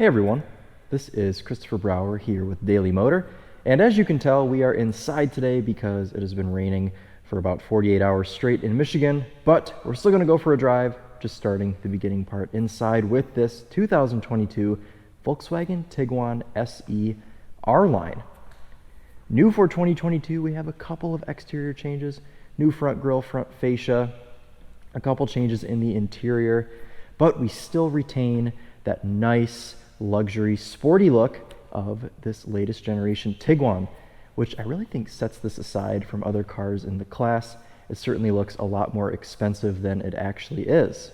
Hey everyone, this is Christopher Brower here with Daily Motor, and as you can tell, we are inside today because it has been raining for about 48 hours straight in Michigan, but we're still going to go for a drive, just starting the beginning part inside with this 2022 Volkswagen Tiguan SE R-Line. New for 2022, we have a couple of exterior changes, new front grille, front fascia, a couple changes in the interior, but we still retain that nice luxury sporty look of this latest generation Tiguan, which I really think sets this aside from other cars in the class. It certainly looks a lot more expensive than it actually is.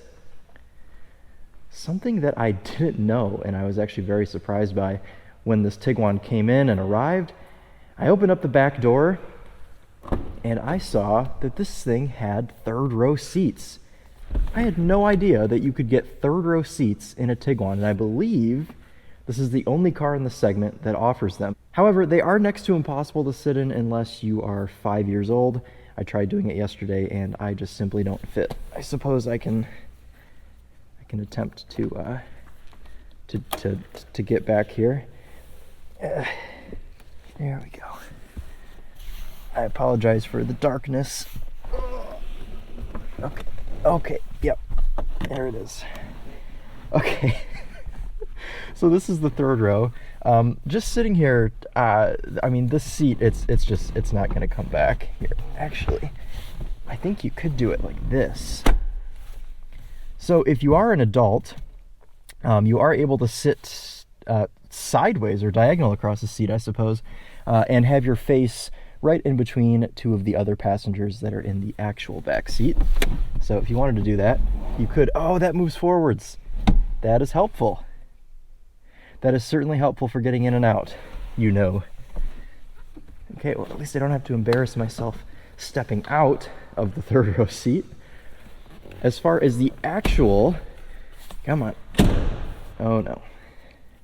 Something that I didn't know, and I was actually very surprised by when this Tiguan came in and arrived, I opened up the back door and I saw that this thing had third row seats. I had no idea that you could get third row seats in a Tiguan, and I believe this is the only car in the segment that offers them. However, they are next to impossible to sit in unless you are 5 years old. I tried doing it yesterday and I just simply don't fit. I suppose I can attempt to get back here. There we go. I apologize for the darkness. Okay, yep, there it is. Okay, so this is the third row. Just sitting here, I mean, this seat, it's not gonna come back here. Actually, I think you could do it like this. So if you are an adult, you are able to sit sideways or diagonal across the seat, I suppose, and have your face right in between two of the other passengers that are in the actual back seat. So if you wanted to do that, you could. Oh, that moves forwards. That is helpful. That is certainly helpful for getting in and out, you know. Okay, well, at least I don't have to embarrass myself stepping out of the third row seat. As far as the actual, come on. Oh no.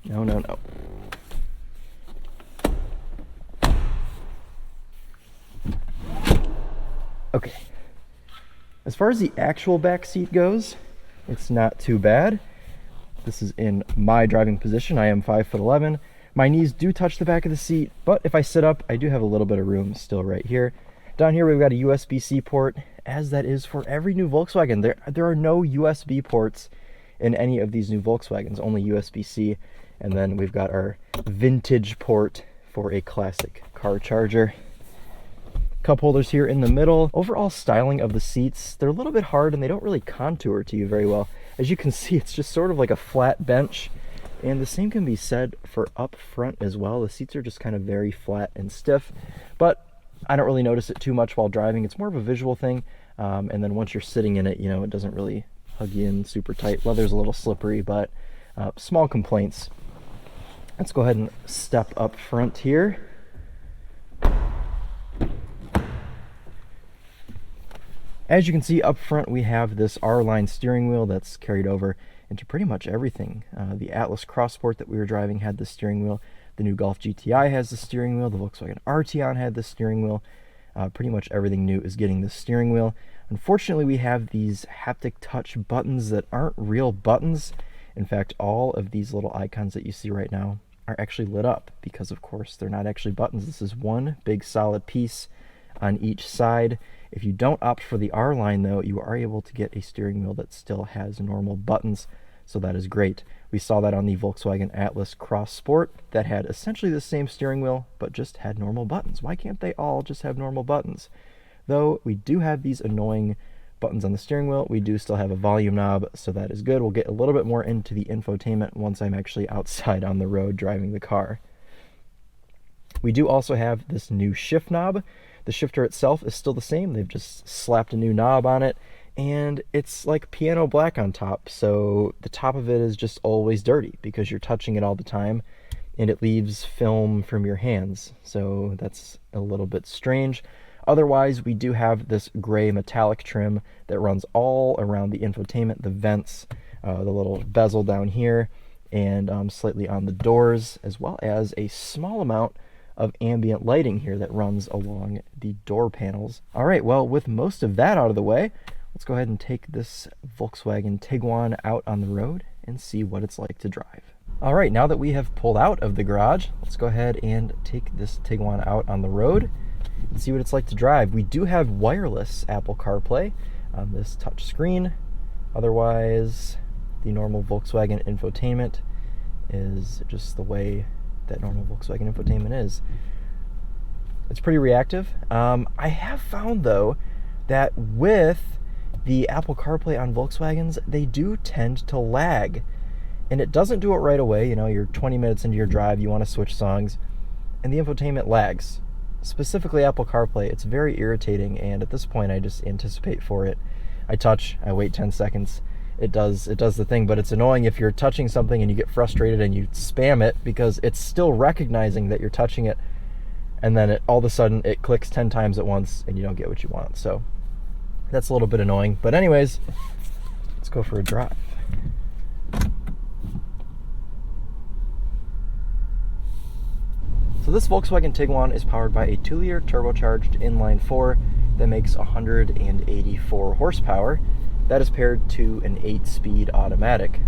No. Okay, as far as the actual back seat goes, it's not too bad. This is in my driving position. I am 5'11". My knees do touch the back of the seat, but if I sit up, I do have a little bit of room still right here. Down here, we've got a USB-C port, as that is for every new Volkswagen. There are no USB ports in any of these new Volkswagens, only USB-C. And then we've got our vintage port for a classic car charger. Cup holders here in the middle. Overall styling of the seats, they're a little bit hard and they don't really contour to you very well. As you can see, it's just sort of like a flat bench. And the same can be said for up front as well. The seats are just kind of very flat and stiff, but I don't really notice it too much while driving. It's more of a visual thing. And then once you're sitting in it, you know, it doesn't really hug you in super tight. Leather's a little slippery, but small complaints. Let's go ahead and step up front here. As you can see up front, we have this R-Line steering wheel that's carried over into pretty much everything. The Atlas Cross Sport that we were driving had the steering wheel. The new Golf GTI has the steering wheel. The Volkswagen Arteon had the steering wheel. Pretty much everything new is getting the steering wheel. Unfortunately, we have these haptic touch buttons that aren't real buttons. In fact, all of these little icons that you see right now are actually lit up because, of course, they're not actually buttons. This is one big solid piece on each side. If you don't opt for the R-Line, though, you are able to get a steering wheel that still has normal buttons, so that is great. We saw that on the Volkswagen Atlas Cross Sport that had essentially the same steering wheel, but just had normal buttons. Why can't they all just have normal buttons? Though we do have these annoying buttons on the steering wheel, we do still have a volume knob, so that is good. We'll get a little bit more into the infotainment once I'm actually outside on the road driving the car. We do also have this new shift knob. The shifter itself is still the same. They've just slapped a new knob on it, and it's like piano black on top, so the top of it is just always dirty because you're touching it all the time, and it leaves film from your hands, so that's a little bit strange. Otherwise, we do have this gray metallic trim that runs all around the infotainment, the vents, the little bezel down here, and slightly on the doors, as well as a small amount of ambient lighting here that runs along the door panels. All right, well, with most of that out of the way, let's go ahead and take this Volkswagen Tiguan out on the road and see what it's like to drive. All right, now that we have pulled out of the garage, let's go ahead and take this Tiguan out on the road and see what it's like to drive. We do have wireless Apple CarPlay on this touch screen. Otherwise, the normal Volkswagen infotainment is just the way that normal Volkswagen infotainment is. It's pretty reactive. I have found, though, that with the Apple CarPlay on Volkswagens, they do tend to lag. And it doesn't do it right away. You know, you're 20 minutes into your drive, you want to switch songs, and the infotainment lags. Specifically Apple CarPlay, it's very irritating, and at this point I just anticipate for it. I touch, I wait 10 seconds, it does the thing, but it's annoying if you're touching something and you get frustrated and you spam it because it's still recognizing that you're touching it, and then all of a sudden it clicks 10 times at once and you don't get what you want. So that's a little bit annoying. But anyways, let's go for a drive. So this Volkswagen Tiguan is powered by a 2-liter turbocharged inline-4 that makes 184 horsepower. That is paired to an 8-speed automatic.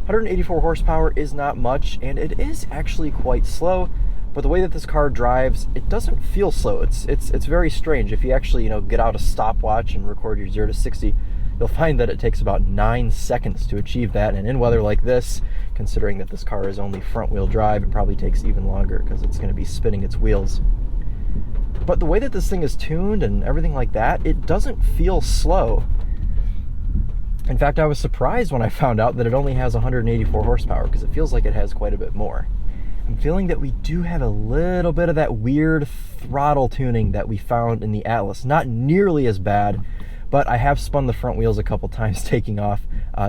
184 horsepower is not much, and it is actually quite slow, but the way that this car drives, it doesn't feel slow. It's very strange. If you actually, get out a stopwatch and record your 0 to 60, you'll find that it takes about 9 seconds to achieve that, and in weather like this, considering that this car is only front-wheel drive, it probably takes even longer because it's going to be spinning its wheels. But the way that this thing is tuned and everything like that, it doesn't feel slow. In fact, I was surprised when I found out that it only has 184 horsepower because it feels like it has quite a bit more. I'm feeling that we do have a little bit of that weird throttle tuning that we found in the Atlas. Not nearly as bad, but I have spun the front wheels a couple times taking off,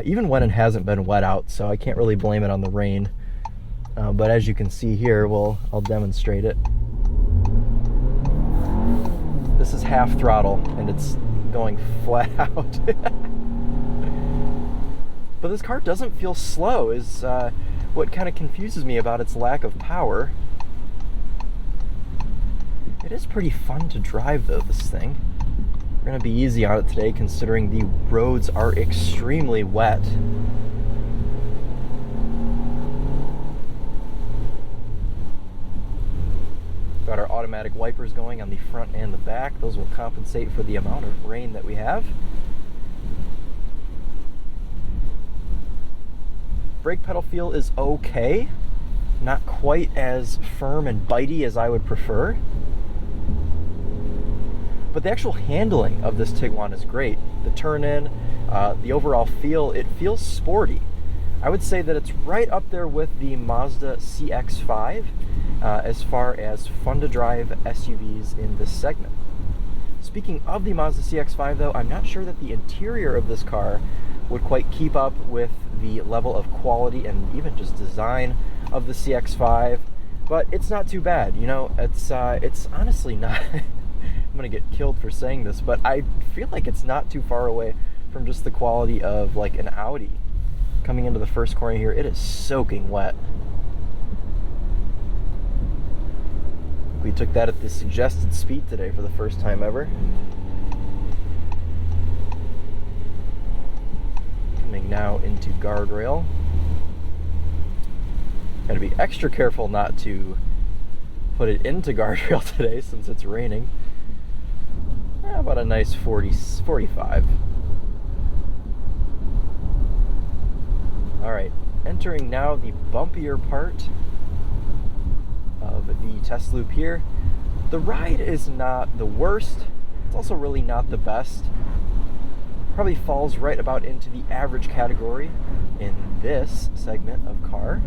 even when it hasn't been wet out, so I can't really blame it on the rain. But as you can see here, I'll demonstrate it. This is half throttle, and it's going flat out. But this car doesn't feel slow, is what kind of confuses me about its lack of power. It is pretty fun to drive, though, this thing. We're going to be easy on it today considering the roads are extremely wet. Got our automatic wipers going on the front and the back. Those will compensate for the amount of rain that we have. Brake pedal feel is okay. Not quite as firm and bitey as I would prefer. But the actual handling of this Tiguan is great. The turn-in, the overall feel, it feels sporty. I would say that it's right up there with the Mazda CX-5 as far as fun-to-drive SUVs in this segment. Speaking of the Mazda CX-5, though, I'm not sure that the interior of this car would quite keep up with the level of quality and even just design of the CX-5, but it's not too bad. It's honestly not... I'm gonna get killed for saying this, but I feel like it's not too far away from just the quality of like an Audi. Coming into the first corner here, it is soaking wet. We took that at the suggested speed today for the first time ever. Coming now into guardrail. Gotta be extra careful not to put it into guardrail today since it's raining. About a nice 45. Alright, entering now the bumpier part of the test loop here. The ride is not the worst. It's also really not the best. Probably falls right about into the average category in this segment of car.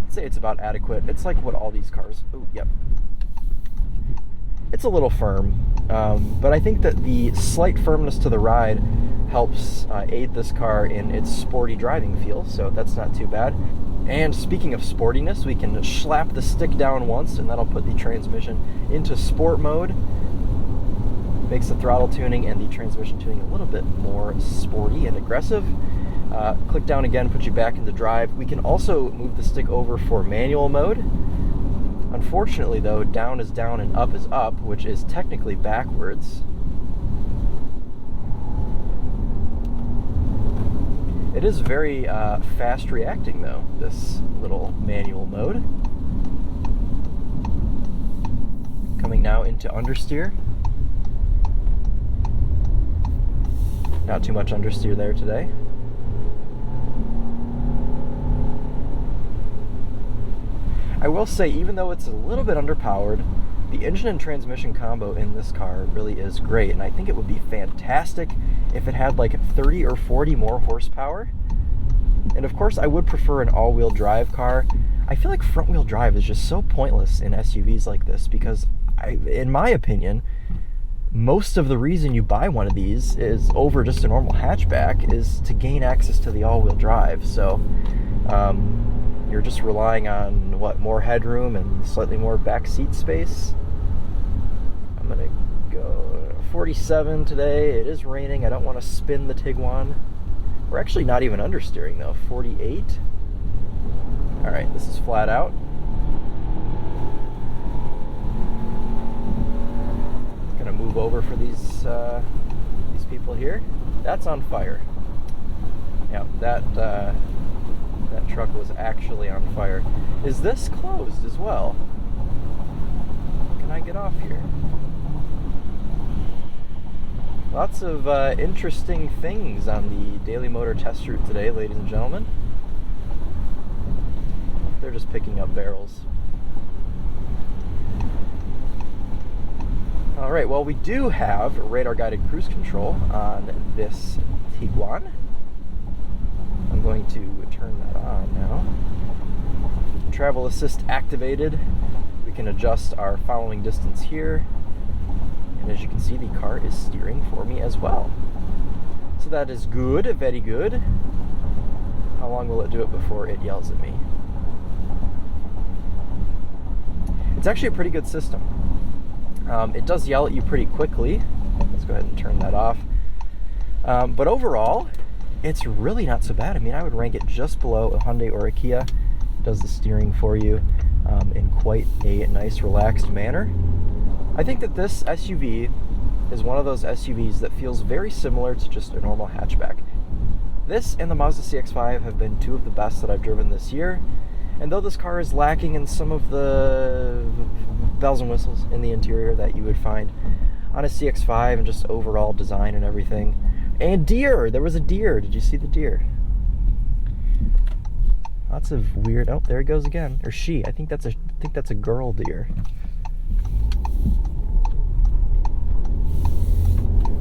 I'd say it's about adequate. It's like what all these cars... Oh, yep. It's a little firm, but I think that the slight firmness to the ride helps aid this car in its sporty driving feel, so that's not too bad. And speaking of sportiness, we can slap the stick down once, and that'll put the transmission into sport mode. Makes the throttle tuning and the transmission tuning a little bit more sporty and aggressive. Click down again, put you back into drive. We can also move the stick over for manual mode. Unfortunately, though, down is down and up is up, which is technically backwards. It is very fast reacting though, this little manual mode. Coming now into understeer. Not too much understeer there today. I will say, even though it's a little bit underpowered, the engine and transmission combo in this car really is great, and I think it would be fantastic if it had like 30 or 40 more horsepower. And of course, I would prefer an all-wheel drive car. I feel like front-wheel drive is just so pointless in SUVs like this because, in my opinion, most of the reason you buy one of these is over just a normal hatchback is to gain access to the all-wheel drive. So you're just relying on, what, more headroom and slightly more back seat space. I'm going to go 47 today. It is raining. I don't want to spin the Tiguan. We're actually not even understeering, though. 48. All right, this is flat out. Gonna move over for these people here. That's on fire. Yeah, that truck was actually on fire. Is this closed as well? Can I get off here? Lots of interesting things on the Daily Motor test route today, ladies and gentlemen. They're just picking up barrels. All right, well, we do have radar-guided cruise control on this Tiguan. I'm going to turn that on now. Travel assist activated. We can adjust our following distance here. And as you can see, the car is steering for me as well. So that is good, very good. How long will it do it before it yells at me? It's actually a pretty good system. It does yell at you pretty quickly. Let's go ahead and turn that off. But overall, it's really not so bad. I mean, I would rank it just below a Hyundai or a Kia. It does the steering for you in quite a nice, relaxed manner. I think that this SUV is one of those SUVs that feels very similar to just a normal hatchback. This and the Mazda CX-5 have been two of the best that I've driven this year. And though this car is lacking in some of the bells and whistles in the interior that you would find on a CX-5 and just overall design and everything. And deer! There was a deer. Did you see the deer? Lots of weird... Oh, there he goes again. Or she. I think that's a girl deer.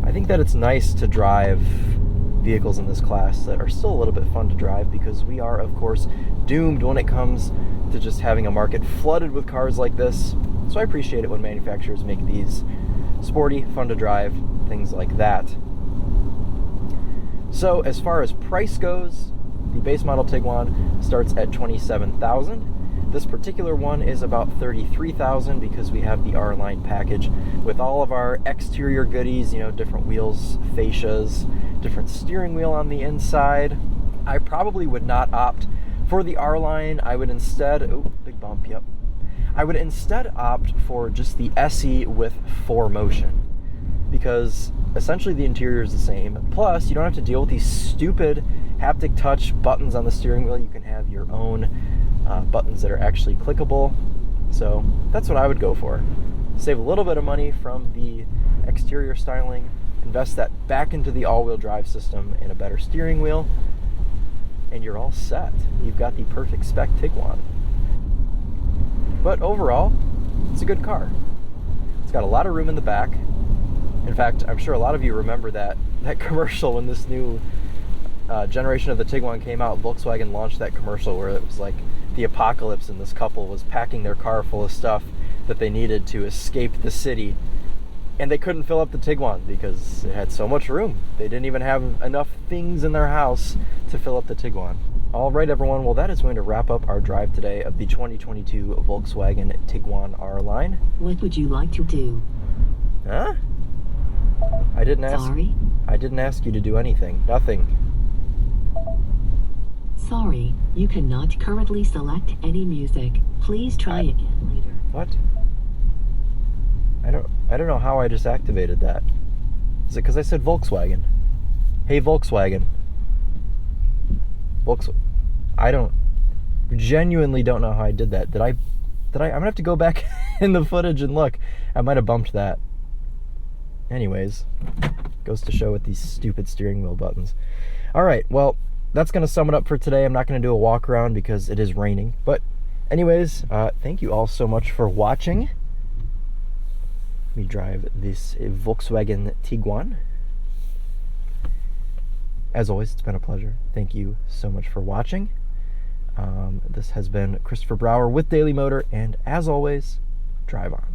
I think that it's nice to drive vehicles in this class that are still a little bit fun to drive because we are, of course, doomed when it comes to just having a market flooded with cars like this. So I appreciate it when manufacturers make these sporty, fun to drive, things like that. So as far as price goes, the base model Tiguan starts at $27,000. This particular one is about $33,000 because we have the R-Line package with all of our exterior goodies, you know, different wheels, fascias, different steering wheel on the inside. I probably would not opt for the R-Line. I would instead, oh, big bump, yep. I would instead opt for just the SE with 4Motion because essentially the interior is the same. Plus, you don't have to deal with these stupid haptic touch buttons on the steering wheel. You can have your own buttons that are actually clickable. So that's what I would go for. Save a little bit of money from the exterior styling, invest that back into the all-wheel drive system and a better steering wheel, and you're all set. You've got the perfect spec Tiguan. But overall, it's a good car. It's got a lot of room in the back. In fact, I'm sure a lot of you remember that commercial when this new generation of the Tiguan came out. Volkswagen launched that commercial where it was like the apocalypse and this couple was packing their car full of stuff that they needed to escape the city. And they couldn't fill up the Tiguan because it had so much room. They didn't even have enough things in their house to fill up the Tiguan. All right, everyone. Well, that is going to wrap up our drive today of the 2022 Volkswagen Tiguan R-Line. What would you like to do? Huh? I didn't ask. Sorry? I didn't ask you to do anything. Nothing. Sorry, you cannot currently select any music. Please try again later. What? I don't know how I just activated that. Is it because I said Volkswagen? Hey, Volkswagen. I genuinely don't know how I did that. I'm gonna have to go back in the footage and look. I might have bumped that. Anyways, goes to show with these stupid steering wheel buttons. All right, well, that's gonna sum it up for today. I'm not gonna do a walk around because it is raining. But anyways, thank you all so much for watching me drive this Volkswagen Tiguan. As always, it's been a pleasure. Thank you so much for watching. This has been Christopher Brower with Daily Motor, and as always, drive on.